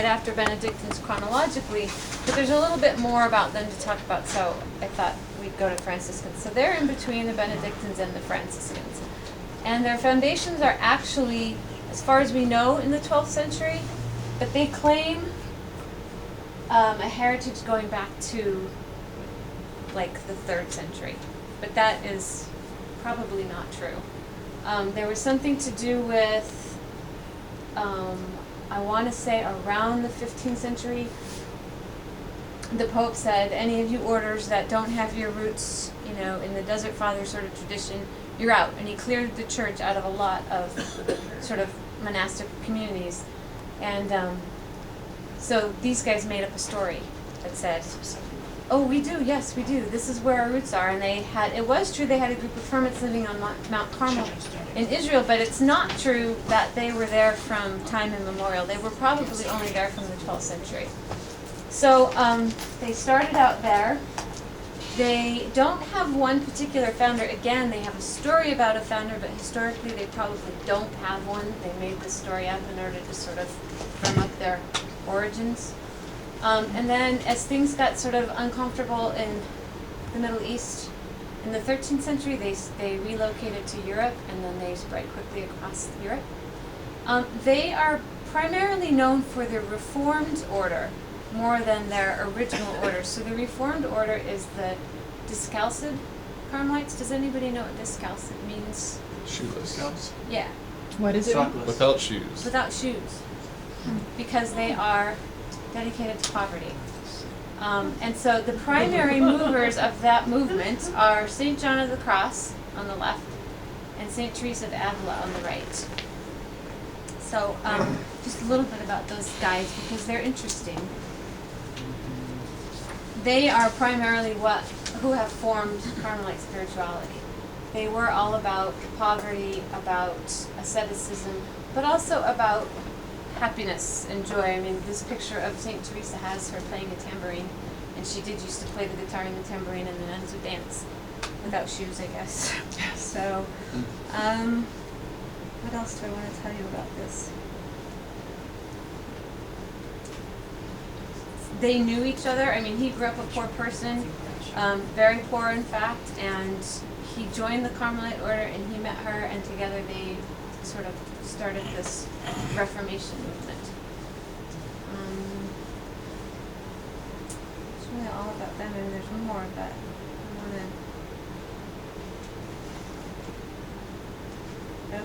after Benedictines chronologically, but there's a little bit more about them to talk about, so I thought we'd go to Franciscans. So they're in between the Benedictines and the Franciscans. And their foundations are actually, as far as we know, in the 12th century, but they claim a heritage going back to like the 3rd century. But that is probably not true. There was something to do with, I want to say around the 15th century, the Pope said, any of you orders that don't have your roots, in the Desert Father sort of tradition, you're out. And he cleared the church out of a lot of sort of monastic communities. And so these guys made up a story that said, oh, we do, yes, we do. This is where our roots are. And it was true they had a group of hermits living on Mount Carmel in Israel, but it's not true that they were there from time immemorial. They were probably only there from the 12th century. So they started out there. They don't have one particular founder. Again, they have a story about a founder, but historically they probably don't have one. They made this story up in order to sort of firm up their origins. And then as things got sort of uncomfortable in the Middle East, in the 13th century, they relocated to Europe, and then they spread quickly across Europe. They are primarily known for the Reformed order more than their original order. So the Reformed order is the Discalcid Carmelites. Does anybody know what Discalcid means? Shoeless. Yeah. What is it? Sockless. Without shoes. Without shoes. Because they are dedicated to poverty. And so the primary movers of that movement are St. John of the Cross on the left and St. Teresa of Avila on the right. So just a little bit about those guys because they're interesting. They are primarily who have formed Carmelite spirituality. They were all about poverty, about asceticism, but also about happiness and joy. I mean, this picture of St. Teresa has her playing a tambourine, and she did used to play the guitar and the tambourine, and the nuns would dance without shoes, I guess. So, what else do I want to tell you about this? They knew each other. I mean, he grew up a poor person, very poor in fact, and he joined the Carmelite order and he met her, and together they sort of started this Reformation movement. It's really all about them, and there's more, but I want to...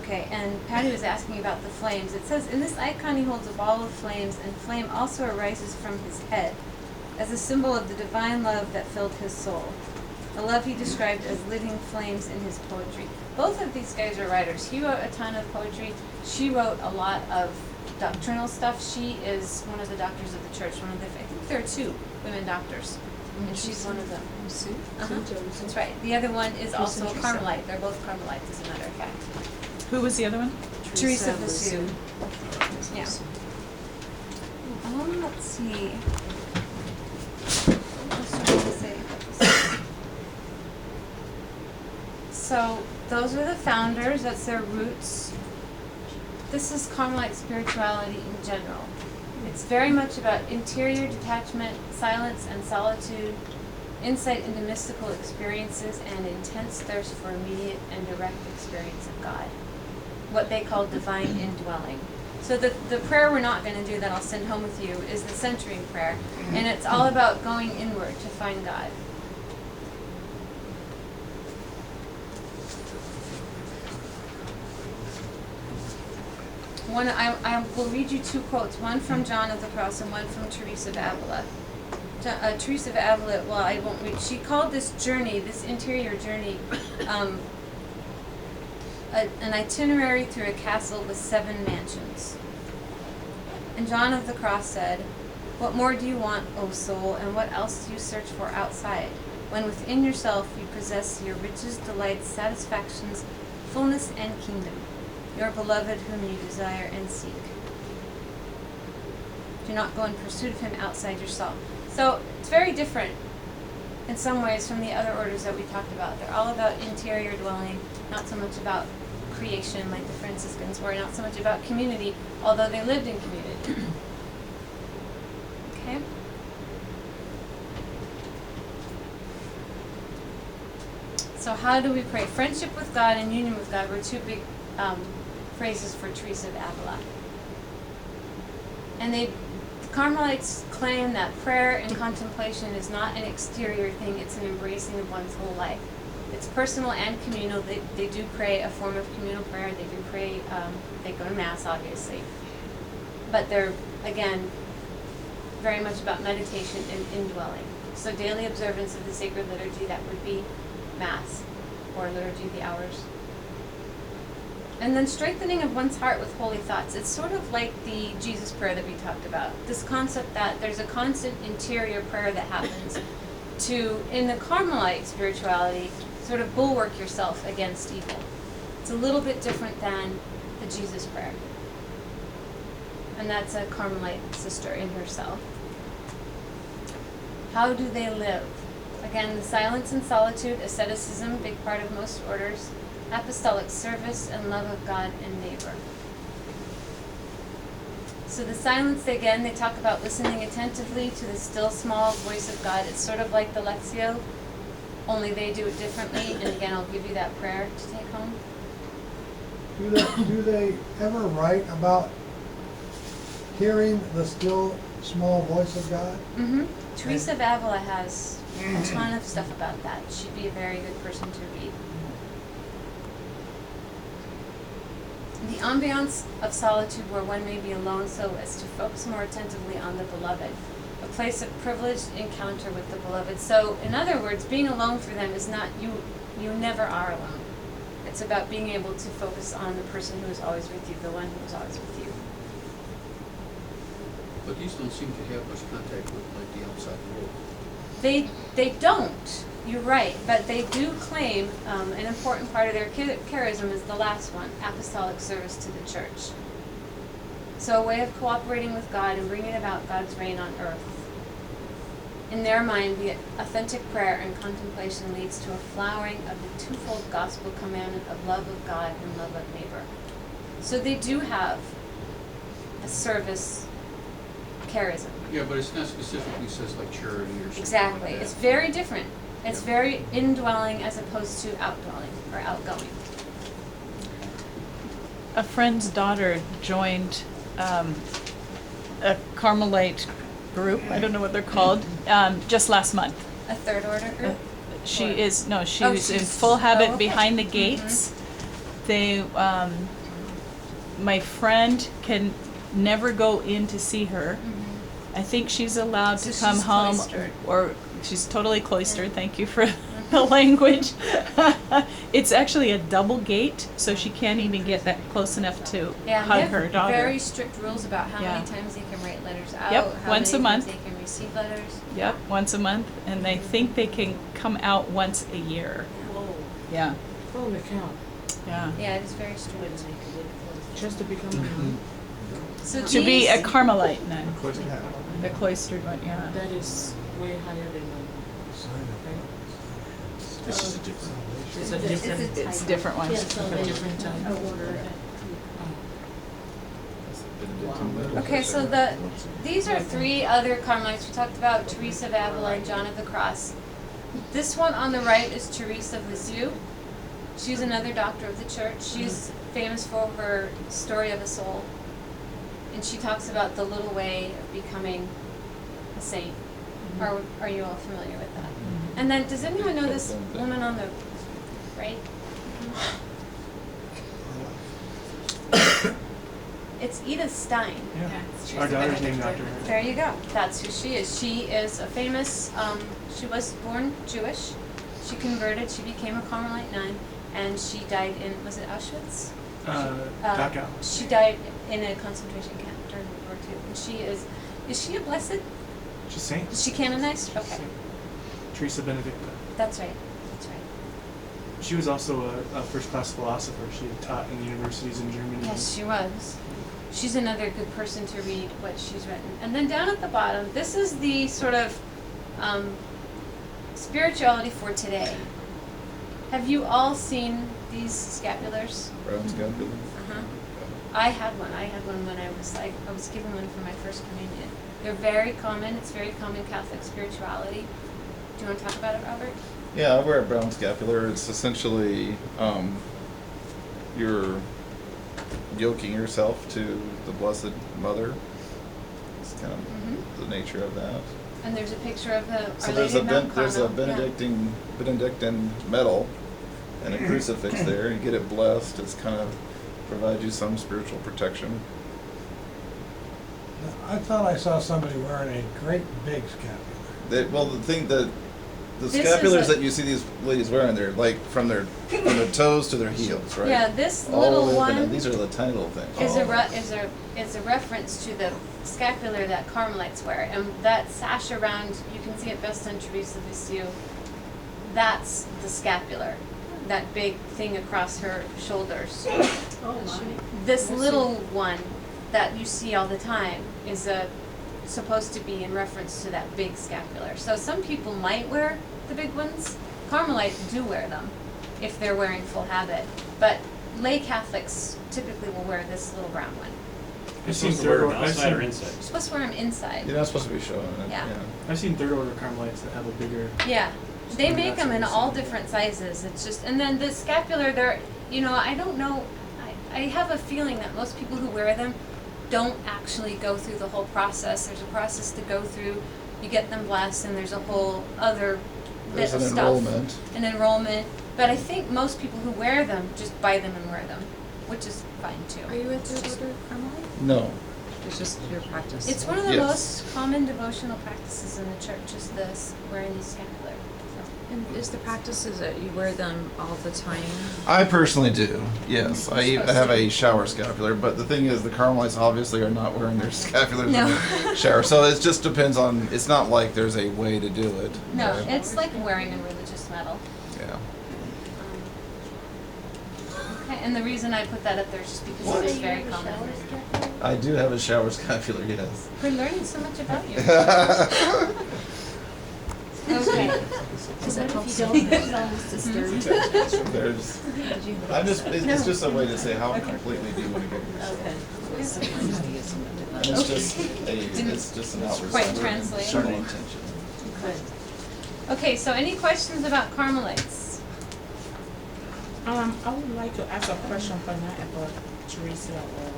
Okay, and Patty was asking about the flames. It says, in this icon he holds a ball of flames, and flame also arises from his head, as a symbol of the divine love that filled his soul. The love he described as living flames in his poetry. Both of these guys are writers. He wrote a ton of poetry. She wrote a lot of doctrinal stuff. She is one of the doctors of the church. I think there are 2 women doctors, and she's one of them. That's right. The other one is also a Carmelite. They're both Carmelites, as a matter of fact. Who was the other one? Teresa of Lisieux. Yeah. Let's see. What else do I want to say about this? So those are the founders. That's their roots. This is Carmelite spirituality in general. It's very much about interior detachment, silence and solitude, insight into mystical experiences, and intense thirst for immediate and direct experience of God. What they call divine indwelling. So the prayer we're not going to do that I'll send home with you is the centering prayer. And it's all about going inward to find God. I will read you 2 quotes, one from John of the Cross and one from Teresa of Avila. Teresa of Avila, well, I won't read. She called this journey, this interior journey, an itinerary through a castle with 7 mansions. And John of the Cross said, "What more do you want, O soul, and what else do you search for outside, when within yourself you possess your riches, delights, satisfactions, fullness, and kingdom, your beloved whom you desire and seek? Do not go in pursuit of him outside yourself." So it's very different in some ways from the other orders that we talked about. They're all about interior dwelling, not so much about creation like the Franciscans were, not so much about community, although they lived in community. So how do we pray? Friendship with God and union with God were two big phrases for Teresa of Avila. And the Carmelites claim that prayer and contemplation is not an exterior thing, it's an embracing of one's whole life. It's personal and communal. They do pray a form of communal prayer. They do pray, they go to Mass, obviously. But they're, again, very much about meditation and indwelling. So daily observance of the sacred liturgy, that would be Mass, or Liturgy of the Hours. And then strengthening of one's heart with holy thoughts. It's sort of like the Jesus prayer that we talked about. This concept that there's a constant interior prayer that happens to, in the Carmelite spirituality, sort of bulwark yourself against evil. It's a little bit different than the Jesus prayer. And that's a Carmelite sister in herself. How do they live? Again, the silence and solitude, asceticism, big part of most orders, apostolic service, and love of God and neighbor. So the silence, again, they talk about listening attentively to the still small voice of God. It's sort of like the Lectio, only they do it differently. And again, I'll give you that prayer to take home. Do they ever write about hearing the still small voice of God? Mm-hmm. Teresa of Avila has a ton of stuff about that. She'd be a very good person to read. The ambiance of solitude where one may be alone so as to focus more attentively on the beloved. A place of privileged encounter with the beloved. So, in other words, being alone for them is not, you never are alone. It's about being able to focus on the person who is always with you, the one who is always with you. But these don't seem to have much contact with like the outside world. They don't. You're right, but they do claim an important part of their charism is the last one, apostolic service to the church. So a way of cooperating with God and bringing about God's reign on earth. In their mind, the authentic prayer and contemplation leads to a flowering of the twofold gospel commandment of love of God and love of neighbor. So they do have a service charism. Yeah, but it's not specifically says like charity or something Exactly. like that. It's very different. It's Yeah. very indwelling as opposed to outdwelling or outgoing. A friend's daughter joined a Carmelite group, I don't know what they're called, just last month. A third order group? She Or- is, no, Oh, she was in she's- full habit oh, okay. behind the gates. They, my friend can never go in to see her. I think she's allowed So to come she's home, cloistered. or she's totally cloistered, Yeah. thank you for the language. It's actually a double gate, so she can't even get that close enough to Yeah, hug they her have daughter. very strict rules about how Yeah. many times they can write letters out, Yep, how once a many times month. they can receive letters. Yep, once a month, and they think they can come out once a year. Whoa, Yeah, holy cow. yeah. Yeah, it is very strict. Just to become a nun? So To be these- a Carmelite nun, Cloistered hat. the cloistered one, yeah. That is way higher than nun, right? This is a different. It's a different, It's a different one. a different type. Okay, so these are three other Carmelites. We talked about Teresa of Avila and John of the Cross. This one on the right is Teresa of Lisieux. She's another doctor of the church. She's famous for her story of a soul. And she talks about the little way of becoming a saint. Are you all familiar with that? And then, does anyone know this woman on the right? It's Edith Stein. Yeah. Our daughter's named after her. There you go. That's who she is. She is a famous, she was born Jewish. She converted, she became a Carmelite nun, and she died in, was it Auschwitz? Dachau. She died in a concentration camp during World War II. And she is she a blessed? She's saint. Is she canonized? Okay. Saint. Teresa Benedicta. That's right. That's right. She was also a first-class philosopher. She had taught in the universities in Germany. Yes, she was. She's another good person to read what she's written. And then down at the bottom, this is the sort of spirituality for today. Have you all seen these scapulars? Brown scapular. Uh-huh. I had one when I was given one for my first communion. They're very common. It's very common Catholic spirituality. you want to talk about it, Robert? Yeah, I wear a brown scapular. It's essentially you're yoking yourself to the Blessed Mother. It's kind of the nature of that. And there's a picture of the So Our there's Lady a of Mount there's a Carmel. Yeah. Benedictine medal and a crucifix there. You get it blessed. It's kind of provides you some spiritual protection. I thought I saw somebody wearing a great big scapular. The thing that the This is scapulars a- that you see these ladies wearing, they're like from their toes to their heels, right? Yeah, this All little the way up and one down. These are the tiny little things. is a reference to the scapular that Carmelites wear, and that sash around, you can see it best on Teresa Lisieux. That's the scapular, that big thing across her shoulders. Oh, my. This little one that you see all the time is supposed to be in reference to that big scapular. So some people might wear the big ones. Carmelites do wear them if they're wearing full habit, but lay Catholics typically will wear this little brown one. I've seen Supposed to wear third them order. outside or inside? You're supposed to wear them inside. You're not supposed to be showing it. Yeah. I've seen third order Carmelites that have a bigger. Yeah, they Maybe make that's them in what all it's- different sizes. It's just, and then the scapular, they're, I don't know. I have a feeling that most people who wear them don't actually go through the whole process. There's a process to go through. You get them blessed, and there's a whole other bit There's of an stuff. enrollment. An enrollment. But I think most people who wear them just buy them and wear them, which is fine too. Are you a third order Carmelite? No. It's just your practice. It's one of the Yes. most common devotional practices in the church is this, wearing these scapular. And is the practice is that you wear them all the time? I personally do. Yes, I have a shower scapular, but the thing is, the Carmelites obviously are not wearing their scapulars No. in the shower. So it just depends on. It's not like there's a way to do it. No, right? it's like wearing a religious medal. Yeah. Okay, and the reason I put that up there is just because it is very common. I do have a shower scapular. Yes. We're learning so much about you. Okay. Does that help? There's. It's just a way to say how completely do you want to give yourself. And it's just an outward Quite sign of translate. eternal intention. Okay, so any questions about Carmelites? I would like to ask a question for now about Teresa or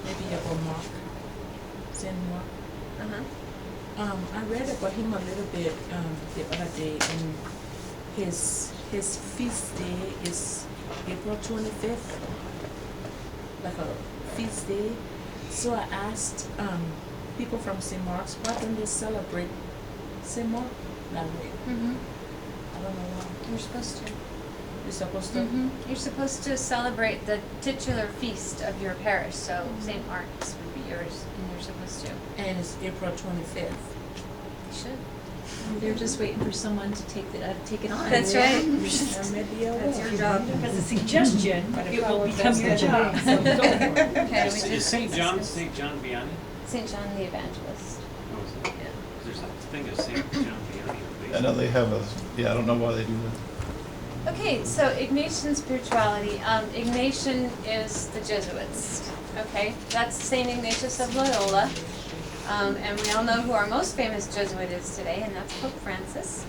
maybe about Mark, Saint Mark. Uh-huh. I read about him a little bit the other day, and his feast day is April 25th, like a feast day. So I asked people from St. Mark's, why don't they celebrate St. Mark that way? Mm-hmm. I don't know why. You're supposed to. You're supposed to. Mm-hmm. You're supposed to celebrate the titular feast of your parish, so St. Mark's would be yours, and you're supposed to. And it's April 25th. You should. They're just waiting for someone to take it on. That's right. Or maybe I will. That's your job. As a suggestion, But if it I will was become your asked job. today, so go for it. Okay, we Is just St. John discussed St. John Vianney? St. John the Evangelist. Oh, is it? There's a thing of St. John Vianney. at I know least. they have a. Yeah, I don't know why they do that. Okay, so Ignatian spirituality. Ignatian is the Jesuits. Okay, that's Saint Ignatius of Loyola, and we all know who our most famous Jesuit is today, and that's Pope Francis.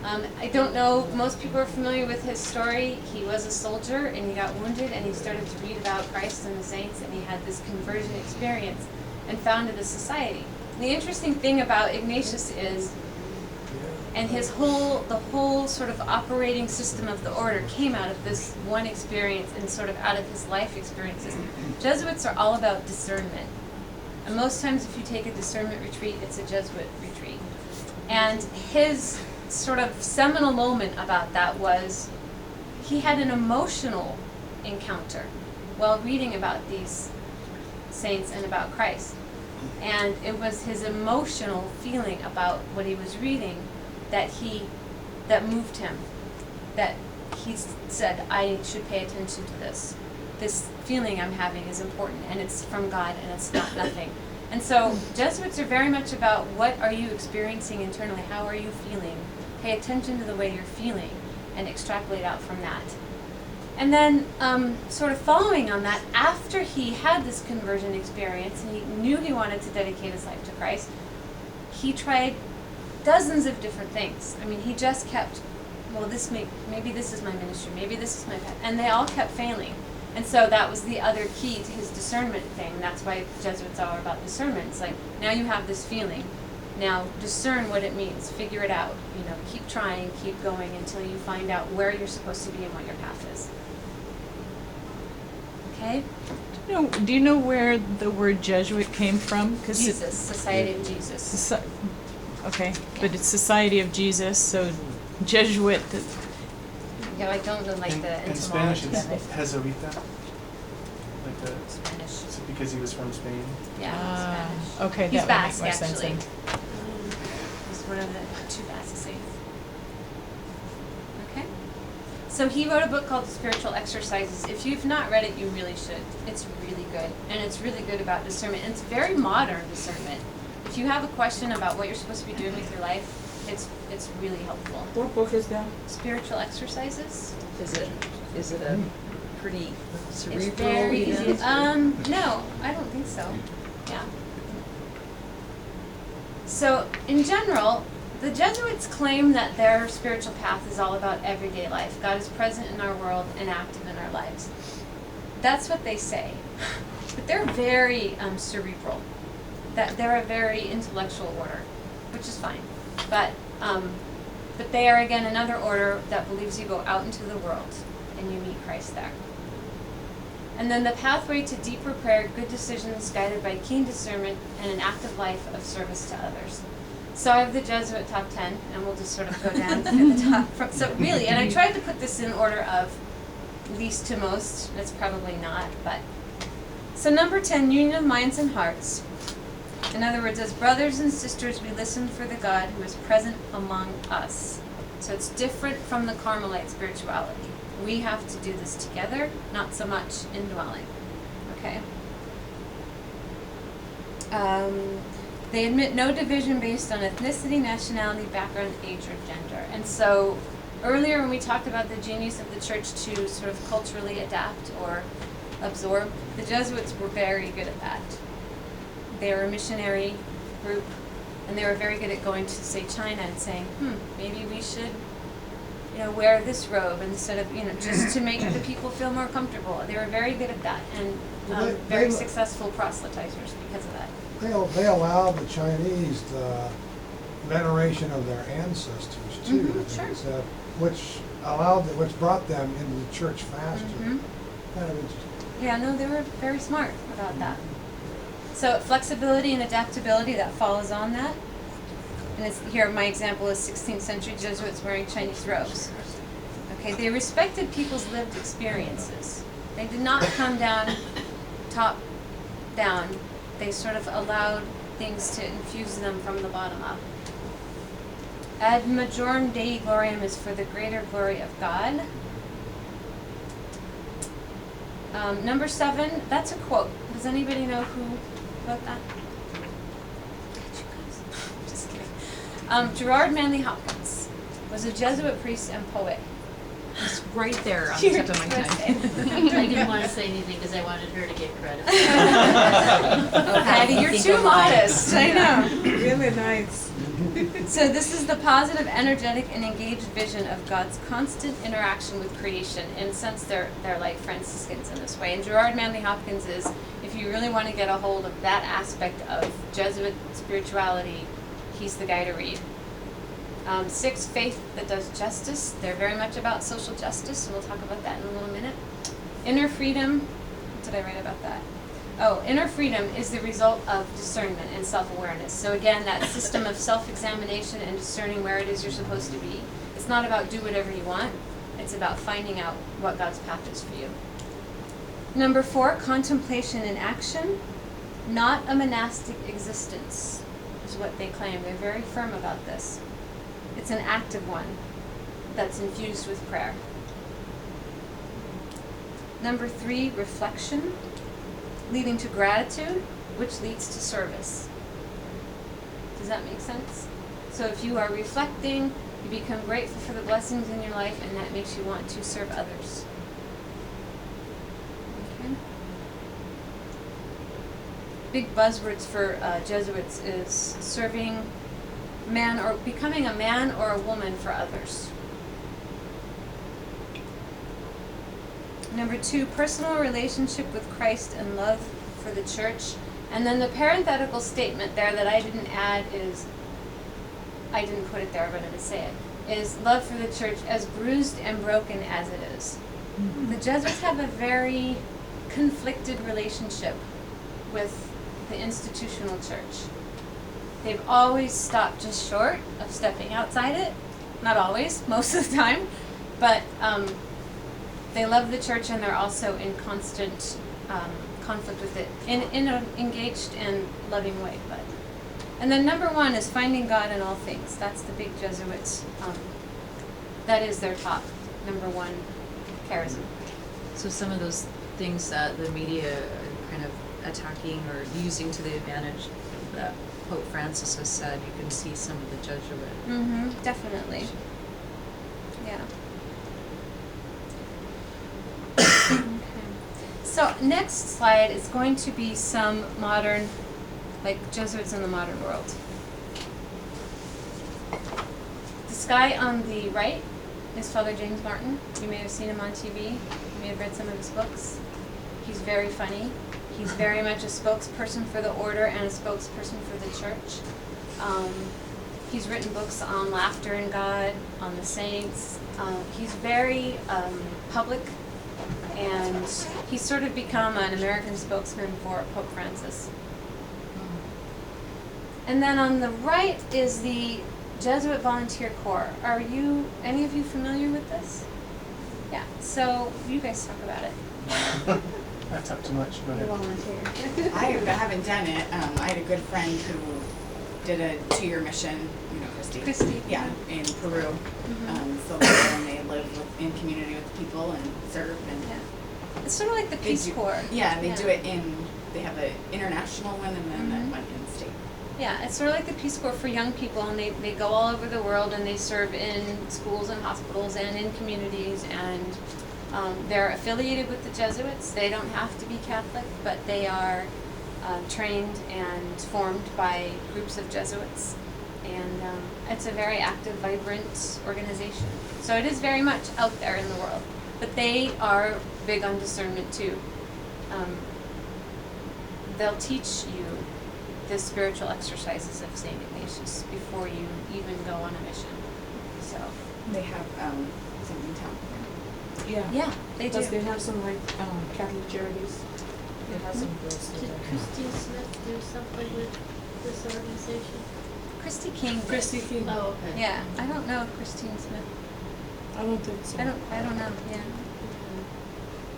I don't know. Most people are familiar with his story. He was a soldier, and he got wounded, and he started to read about Christ and the saints, and he had this conversion experience, and founded a society. And the interesting thing about Ignatius is. And the whole sort of operating system of the order came out of this one experience and sort of out of his life experiences. Jesuits are all about discernment. And most times if you take a discernment retreat, it's a Jesuit retreat. And his sort of seminal moment about that was he had an emotional encounter while reading about these saints and about Christ. And it was his emotional feeling about what he was reading that moved him, that he said, I should pay attention to this. This feeling I'm having is important, and it's from God, and it's not nothing. And so Jesuits are very much about what are you experiencing internally, how are you feeling? Pay attention to the way you're feeling, and extrapolate out from that. And then sort of following on that, after he had this conversion experience, and he knew he wanted to dedicate his life to Christ, he tried dozens of different things. I mean, he just kept, well, maybe this is my ministry, maybe this is my path, and they all kept failing. And so that was the other key to his discernment thing. That's why Jesuits are about discernment. It's like, now you have this feeling. Now discern what it means. Figure it out. You know, keep trying, keep going until you find out where you're supposed to be and what your path is. Okay? Do you know where the word Jesuit came from? 'Cause Jesus, Society of Jesus. Okay, but it's Society of Jesus, so Jesuit. Yeah, I don't really like the in Spanish, etymology it's of it. Jesuita. Like the, Spanish. is it because he was from Spain? Yeah, Spanish. Okay, He's that Basque, would make more sense actually. then. He's one of the two Basque saints. Okay? So he wrote a book called Spiritual Exercises. If you've not read it, you really should. It's really good. And it's really good about discernment. And it's very modern discernment. If you have a question about what you're supposed to be doing with your life, it's really helpful. What book is that? Spiritual Exercises. Is it a pretty cerebral? It's very you know? easy. No, I don't think so. Yeah. So, in general, the Jesuits claim that their spiritual path is all about everyday life. God is present in our world and active in our lives. That's what they say. But they're very cerebral. That they're a very intellectual order, which is fine. But they are, again, another order that believes you go out into the world and you meet Christ there. And then the pathway to deeper prayer, good decisions guided by keen discernment, and an active life of service to others. So I have the Jesuit top 10, and we'll just sort of go down to the top. So really, and I tried to put this in order of least to most. It's probably not, but. So number 10, union of minds and hearts. In other words, as brothers and sisters, we listen for the God who is present among us. So it's different from the Carmelite spirituality. We have to do this together, not so much indwelling. Okay? They admit no division based on ethnicity, nationality, background, age, or gender. And so earlier when we talked about the genius of the church to sort of culturally adapt or absorb, the Jesuits were very good at that. They were a missionary group, and they were very good at going to, say, China and saying, maybe we should, wear this robe instead of, just to make the people feel more comfortable. They were very good at that, and very successful proselytizers because of that. They allowed the Chinese the veneration of their ancestors too, Sure. which brought them into the church faster. Kind of interesting. Yeah, no, they were very smart about that. So flexibility and adaptability, that follows on that. And it's, here my example is 16th century Jesuits wearing Chinese robes. Okay, they respected people's lived experiences. They did not come down, top down. They sort of allowed things to infuse them from the bottom up. Ad majorem Dei gloriam is for the greater glory of God. Number 7, that's a quote. Does anybody know who wrote that? Just kidding. Gerard Manley Hopkins was a Jesuit priest and poet. It's right there on the tip of my tongue. I didn't want to say anything because I wanted her to get credit. Patty, you're too modest. I know. Really nice. So this is the positive, energetic, and engaged vision of God's constant interaction with creation. In a sense, they're like Franciscans in this way. And Gerard Manley Hopkins is, if you really want to get a hold of that aspect of Jesuit spirituality, he's the guy to read. 6, faith that does justice. They're very much about social justice, and we'll talk about that in a little minute. Inner freedom. What did I write about that? Oh, inner freedom is the result of discernment and self-awareness. So again, that system of self-examination and discerning where it is you're supposed to be. It's not about do whatever you want. It's about finding out what God's path is for you. Number 4, contemplation and action. Not a monastic existence is what they claim. They're very firm about this. It's an active one that's infused with prayer. Number 3, reflection, leading to gratitude, which leads to service. Does that make sense? So if you are reflecting, you become grateful for the blessings in your life, and that makes you want to serve others. Okay. Big buzzwords for Jesuits is serving becoming a man or a woman for others. Number 2, personal relationship with Christ and love for the church. And then the parenthetical statement there that I didn't add is, I didn't put it there, but I'm going to say it, is love for the church as bruised and broken as it is. The Jesuits have a very conflicted relationship with the institutional church. They've always stopped just short of stepping outside it. Not always, most of the time. But they love the church, and they're also in constant conflict with it in an engaged and loving way. And then number 1 is finding God in all things. That's the big Jesuits. That is their top number 1 charism. So some of those things that the media are kind of attacking or using to the advantage that Pope Francis has said, you can see some of the Jesuit. Definitely. Yeah. So next slide is going to be some modern, like Jesuits in the modern world. This guy on the right is Father James Martin. You may have seen him on TV. You may have read some of his books. He's very funny. He's very much a spokesperson for the order and a spokesperson for the church. He's written books on laughter in God, on the saints. He's very public, and he's sort of become an American spokesman for Pope Francis. And then on the right is the Jesuit Volunteer Corps. Are you, any of you familiar with this? Yeah, so you guys talk about it. I talk too much, but I haven't done it. I had a good friend who did a 2-year mission, you know, Christy. Yeah, in Peru. So they live in community with people and serve. And yeah. It's sort of like the Peace Corps. Yeah, they do it they have an international one and then one in state. Yeah, it's sort of like the Peace Corps for young people, and they go all over the world, and they serve in schools and hospitals and in communities, and they're affiliated with the Jesuits. They don't have to be Catholic, but they are trained and formed by groups of Jesuits. And it's a very active, vibrant organization. So it is very much out there in the world. But they are big on discernment too. They'll teach you the spiritual exercises of St. Ignatius before you even go on a mission. So They have something in town. yeah, they do. Does they have some like Catholic charities? They have some girls Did there. Christine Smith do something with this organization? Christy King did. Christy King. Oh, okay. Yeah, I don't know Christine Smith. I don't think so. I don't know. Yeah.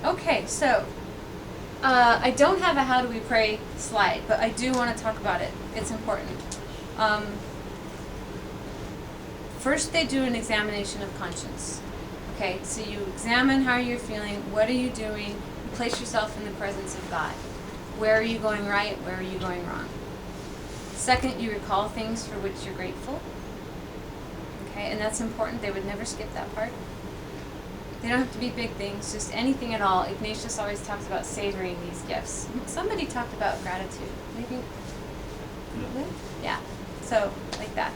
Okay, so I don't have a how do we pray slide, but I do want to talk about it. It's important. First, they do an examination of conscience. Okay, so you examine how you're feeling. What are you doing? You place yourself in the presence of God. Where are you going right? Where are you going wrong? Second, you recall things for which you're grateful. Okay, and that's important. They would never skip that part. They don't have to be big things, just anything at all. Ignatius always talks about savoring these gifts. Somebody talked about gratitude. Maybe? Yeah, so like that.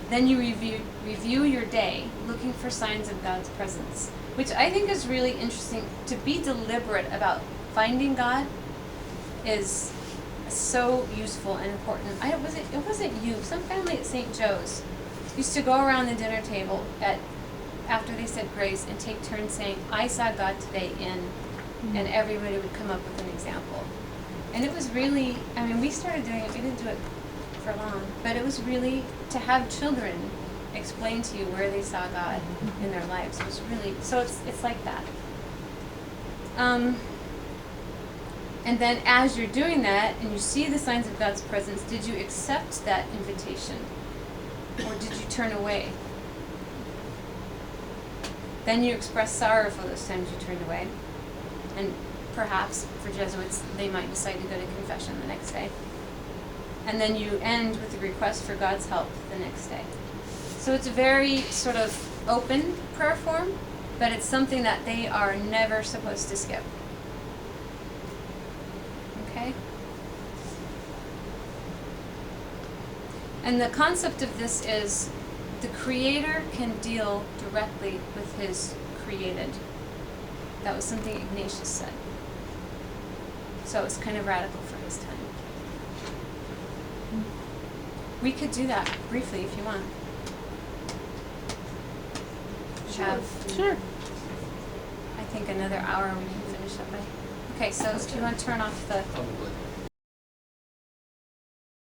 Then you review your day, looking for signs of God's presence, which I think is really interesting. To be deliberate about finding God is so useful and important. It wasn't you. Some family at St. Joe's used to go around the dinner table after they said grace and take turns saying, "I saw God today in," and everybody would come up with an example. And it was really, I mean, we started doing it. We didn't do it for long, but it was really to have children explain to you where they saw God in their lives was really, so it's like that. And then as you're doing that and you see the signs of God's presence, did you accept that invitation or did you turn away? Then you express sorrow for those times you turned away. And perhaps for Jesuits, they might decide to go to confession the next day. And then you end with a request for God's help the next day. So it's a very sort of open prayer form, but it's something that they are never supposed to skip. Okay? And the concept of this is the creator can deal directly with his created. That was something Ignatius said. So it's kind of radical for his time. We could do that briefly if you want. We have, Sure. I think, another hour we can finish up by. Okay, so do you want to turn off the Probably.